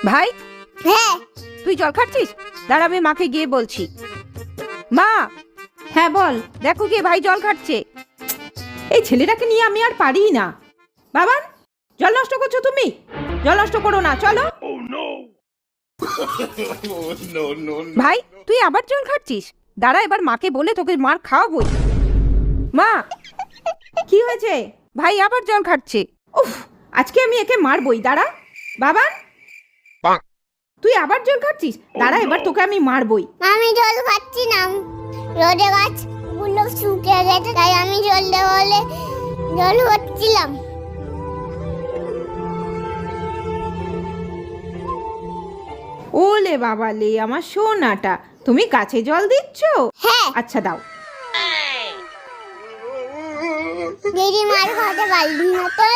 ভাই, হ্যাঁ তুই জল খাচ্ছিস? দাঁড়া, আমি মাকে গিয়ে বলছি। মা, হ্যাঁ বল। দেখো গিয়ে ভাই জল খাচ্ছে। এই ছেলেটাকে নিয়ে আমি আর পারি না। বাবান, জল নষ্ট করছো তুমি? জল নষ্ট করো না, চলো। ভাই, তুই আবার জল খাচ্ছিস? দাঁড়া, এবার মাকে বলে তোকে মার খাওয়াবই। মা, কি হয়েছে? ভাই আবার জল খাচ্ছে। উফ, আজকে আমি একে মারবই। দাঁড়া বাবান, তুই আবার জল খাচ্ছিস? দাঁড়া, এবার তোকে আমি মারবই। আমি জল খাচ্ছি না, রোদে গাছগুলো শুকিয়ে গেছে তাই আমি জল দেওয়া হলে জল খাচ্ছিলাম। ওলে বাবা লে, আমার সোনাটা, তুমি গাছে জল দিচ্ছ? হ্যাঁ, আচ্ছা দাও। দিদি মার খাওয়াতে পারলি না তো।